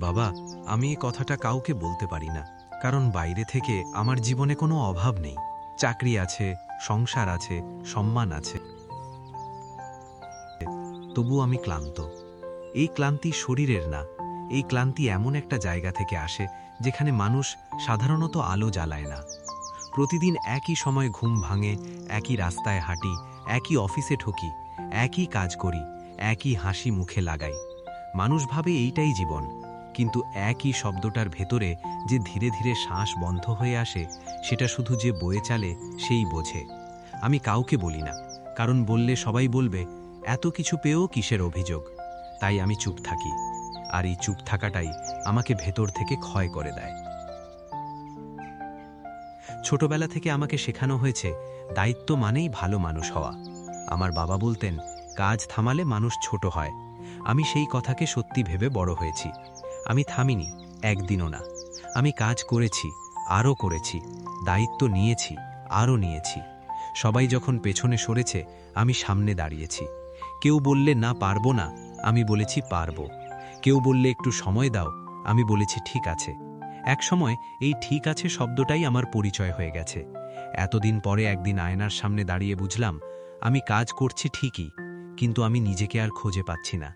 বাবা, আমি এই কথাটা কাউকে বলতে পারি না, কারণ বাইরে থেকে আমার জীবনে কোনো অভাব নেই। চাকরি আছে, সংসার আছে, সম্মান আছে, তবু আমি ক্লান্ত। এই ক্লান্তি শরীরের না, এই ক্লান্তি এমন একটা জায়গা থেকে আসে যেখানে মানুষ সাধারণত আলো জ্বালায় না। প্রতিদিন একই সময় ঘুম ভাঙে, একই রাস্তায় হাঁটি, একই অফিসে ঠকি, একই কাজ করি, একই হাসি মুখে লাগাই। মানুষ ভাবে এইটাই জীবন, কিন্তু একই শব্দটার ভেতরে যে ধীরে ধীরে শ্বাস বন্ধ হয়ে আসে, সেটা শুধু যে বয়ে চালে সেই বোঝে। আমি কাউকে বলি না, কারণ বললে সবাই বলবে এত কিছু পেয়েও কিসের অভিযোগ। তাই আমি চুপ থাকি, আর এই চুপ থাকাটাই আমাকে ভেতর থেকে ক্ষয় করে দেয়। ছোটবেলা থেকে আমাকে শেখানো হয়েছে দায়িত্ব মানেই ভালো মানুষ হওয়া। আমার বাবা বলতেন, কাজ থামালে মানুষ ছোট হয়। আমি সেই কথাকে সত্যি ভেবে বড় হয়েছি। আমি থামিনি, একদিনও না। আমি কাজ করেছি, আরও করেছি, দায়িত্ব নিয়েছি, আরও নিয়েছি। সবাই যখন পেছনে সরেছে, আমি সামনে দাঁড়িয়েছি। কেউ বললে না পারবো না, আমি বলেছি পারবো। কেউ বললে একটু সময় দাও, আমি বলেছি ঠিক আছে। একসময় এই ঠিক আছে শব্দটাই আমার পরিচয় হয়ে গেছে। এতদিন পরে একদিন আয়নার সামনে দাঁড়িয়ে বুঝলাম, আমি কাজ করছি ঠিকই, কিন্তু আমি নিজেকে আর খুঁজে পাচ্ছি না।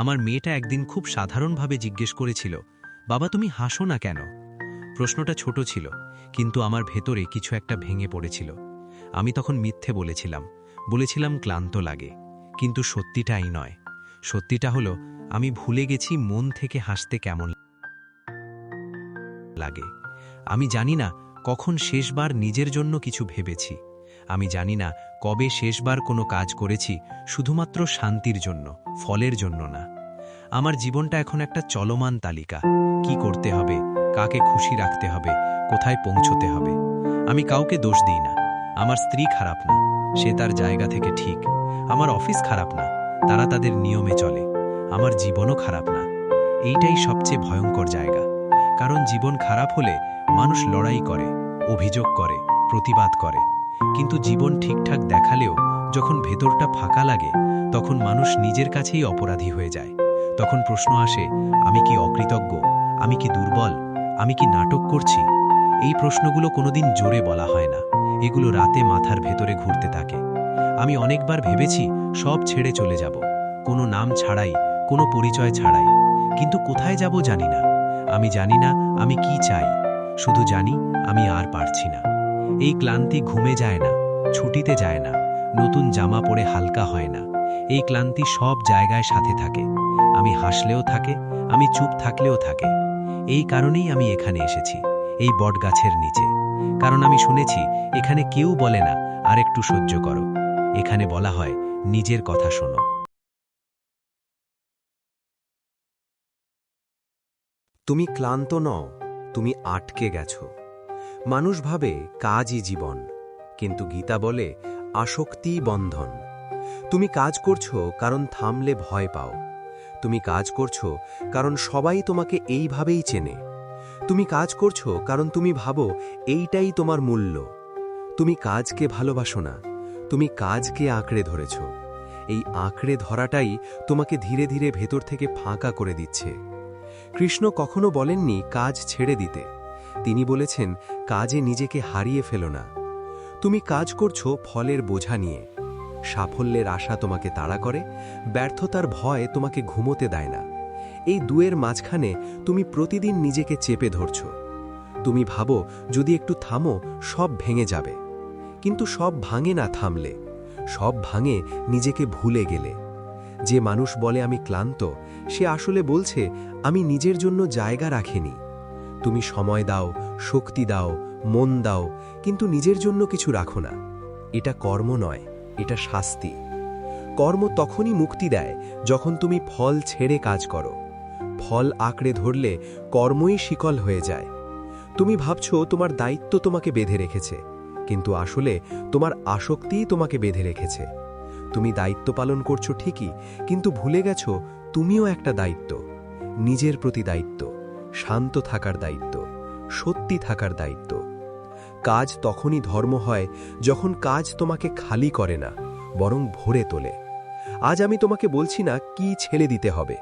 আমার মেয়েটা একদিন খুব সাধারণভাবে জিজ্ঞেস করেছিল, বাবা তুমি হাসো না কেন? প্রশ্নটা ছোট ছিল, কিন্তু আমার ভেতরে কিছু একটা ভেঙে পড়েছিল। আমি তখন মিথ্যে বলেছিলাম ক্লান্ত লাগে। কিন্তু সত্যিটাই নয়। সত্যিটা হলো, আমি ভুলে গেছি মন থেকে হাসতে কেমন লাগে। আমি জানি না কখন শেষবার নিজের জন্য কিছু ভেবেছি। আমি জানি না কবে শেষবার কোনো কাজ করেছি শুধুমাত্র শান্তির জন্য, ফলের জন্য না। আমার জীবনটা এখন একটা চলমান তালিকা। কি করতে হবে, কাকে খুশি রাখতে হবে, কোথায় পৌঁছতে হবে। আমি কাউকে দোষ দিই না। আমার স্ত্রী খারাপ না, সে তার জায়গা থেকে ঠিক। আমার অফিস খারাপ না, তারা তাদের নিয়মে চলে। আমার জীবনও খারাপ না। এইটাই সবচেয়ে ভয়ঙ্কর জায়গা। কারণ জীবন খারাপ হলে মানুষ লড়াই করে, অভিযোগ করে, প্রতিবাদ করে। কিন্তু জীবন ঠিকঠাক দেখালেও যখন ভেতরটা ফাঁকা লাগে, তখন মানুষ নিজের কাছেই অপরাধী হয়ে যায়। তখন প্রশ্ন আসে, আমি কি অকৃতজ্ঞ? আমি কি দুর্বল? আমি কি নাটক করছি? এই প্রশ্নগুলো কোনোদিন জোরে বলা হয় না, এগুলো রাতে মাথার ভেতরে ঘুরতে থাকে। আমি অনেকবার ভেবেছি সব ছেড়ে চলে যাব, কোনো নাম ছাড়াই, কোনো পরিচয় ছাড়াই। কিন্তু কোথায় যাব জানি না। আমি জানি না আমি কি চাই, শুধু জানি আমি আর পারছি না। এই ক্লান্তি ঘুমে যায় না, ছুটিতে যায় না, নতুন জামা পরে হালকা হয় না। এই ক্লান্তি সব জায়গায় সাথে থাকে। আমি হাসলেও থাকে, আমি চুপ থাকলেও থাকে। এই কারণেই আমি এখানে এসেছি, এই বটগাছের নিচে। কারণ আমি শুনেছি এখানে কেউ বলে না আর একটু সহ্য করো। এখানে বলা হয় নিজের কথা শোনো। তুমি ক্লান্ত নও, তুমি আটকে গেছো। মানুষ ভাবে কাজই জীবন, কিন্তু গীতা বলে আসক্তিই বন্ধন। তুমি কাজ করছো কারণ থামলে ভয় পাও। তুমি কাজ করছো কারণ সবাই তোমাকে এইভাবেই চেনে। তুমি কাজ করছো কারণ তুমি ভাবো এইটাই তোমার মূল্য। তুমি কাজকে ভালোবাসো না, তুমি কাজকে আঁকড়ে ধরেছ। এই আঁকড়ে ধরাটাই তোমাকে ধীরে ধীরে ভেতর থেকে ফাঁকা করে দিচ্ছে। কৃষ্ণ কখনো বলেননি কাজ ছেড়ে দিতে। তিনি বলেছেন, কাজে নিজেকে হারিয়ে ফেলো না। তুমি কাজ করছো ফলের বোঝা নিয়ে। সাফল্যের আশা তোমাকে তাড়া করে, ব্যর্থতার ভয় তোমাকে ঘুমোতে দেয় না। এই দুয়ের মাঝখানে তুমি প্রতিদিন নিজেকে চেপে ধরছ। তুমি ভাবো যদি একটু থামো সব ভেঙে যাবে। কিন্তু সব ভাঙে না থামলে, সব ভাঙে নিজেকে ভুলে গেলে। যে মানুষ বলে আমি ক্লান্ত, সে আসলে বলছে আমি নিজের জন্য জায়গা রাখিনি। তুমি সময় দাও, শক্তি দাও, মন দাও, কিন্তু নিজের জন্য কিছু রাখো না। এটা কর্ম নয়, এটা শাস্তি। কর্ম তখনই মুক্তি দেয় যখন তুমি ফল ছেড়ে কাজ করো। ফল আঁকড়ে ধরলে কর্মই শিকল হয়ে যায়। তুমি ভাবছো তোমার দায়িত্ব তোমাকে বেঁধে রেখেছে, কিন্তু আসলে তোমার আসক্তিই তোমাকে বেঁধে রেখেছে। তুমি দায়িত্ব পালন করছো ঠিকই, কিন্তু ভুলে গেছো তুমিও একটা দায়িত্ব। নিজের প্রতি দায়িত্ব, শান্ত থাকার দায়িত্ব, সত্যি থাকার দায়িত্ব। কাজ তখনই ধর্ম হয় যখন কাজ তোমাকে খালি করে না, বরং ভরে তোলে। আজ আমি তোমাকে বলছি না কি ছেড়ে দিতে হবে,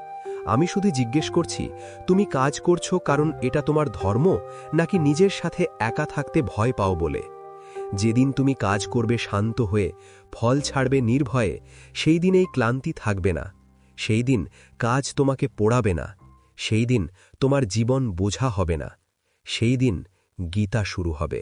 আমি শুধু জিজ্ঞেস করছি, তুমি কাজ করছো কারণ এটা তোমার ধর্ম, নাকি নিজের সাথে একা থাকতে ভয় পাও বলে? যেদিন তুমি কাজ করবে শান্ত হয়ে, ফল ছাড়বে নির্ভয়ে, সেই দিন এই ক্লান্তি থাকবে না। সেই দিন কাজ তোমাকে পোড়াবে না। সেই দিন তোমার জীবন বোঝা হবে না। সেই দিন গীতা শুরু হবে।